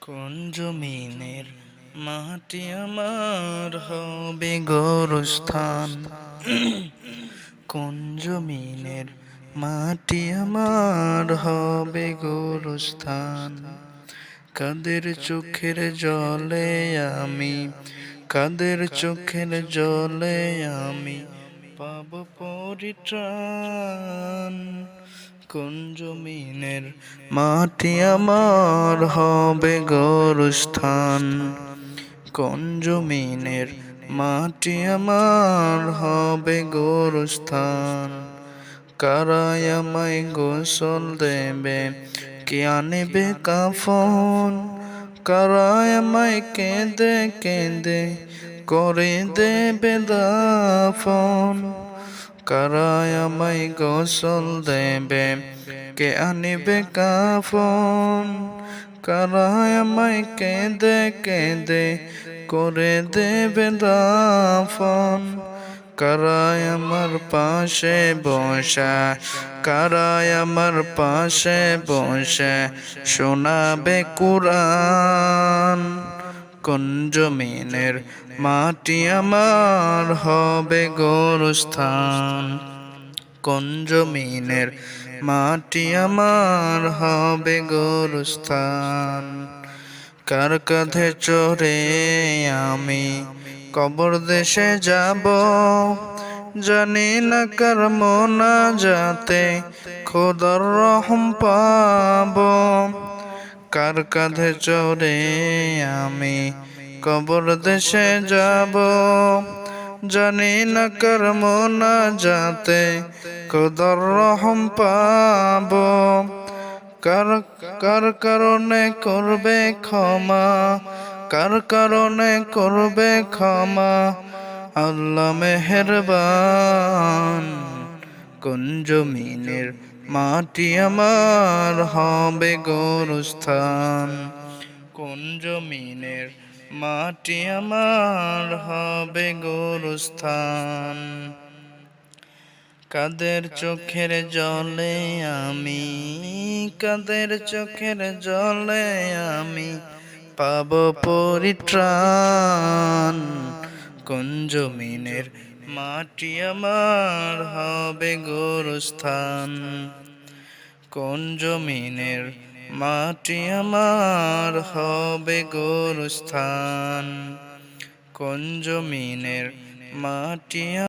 কোন জমিনের মাটি আমার হবে গোরস্থান। কোন জমিনের মাটি আমার হবে গোরস্থান। কাদের চোখের জলে আমি, কাদের চোখের জলে আমি পাব পরিত্রাণ। কোন জমিনের মাটি আমার হবে গোরস্থান। কোন জমিনের মাটি আমার হবে গোরস্থান। কারায় আমায় গোসল দেবে, কে আনবে কাফন। কারায় আমায় কেঁদে কেঁদে করে দেবে দাফন। কারায় আমায় গোসল দেবে, কে আনবে কাফন। কারায় আমায় কেঁদে কেঁদে করে দেবে দাফন। কারায় আমার পাশে বসা, কারায় আমার পাশে বসে শোনাবে কুরআন। কোন জমিনের মাটি আমার হবে গোরস্থান। কোন জমিনের মাটি আমার হবে গোরস্থান। কার কাঁধে চড়ে আমি কবর দেশে যাব, জানি না কার মোনাজাতে খোদার রহম পাব। কার কাঁধে চড়ে আমি কবর দেশে যাব, জানি না কার মোনাজাতে খোদার রহম পাব। কার কার কারণে করবে ক্ষমা, কার কারণে করবে ক্ষমা আল্লাহ মেহেরবান। কোন জমিনের মাটি আমার হবে গোরস্থান। কোন জমিনের মাটি আমার হবে গোরস্থান। কাদের চোখের জলে আমি, কাদের চোখের জলে আমি পাব পরিত্রাণ। কোন জমিনের মাটি আমার হবে গোরস্থান। কোন জমিনের মাটি আমার হবে গোরস্থান। কোন জমিনের মাটি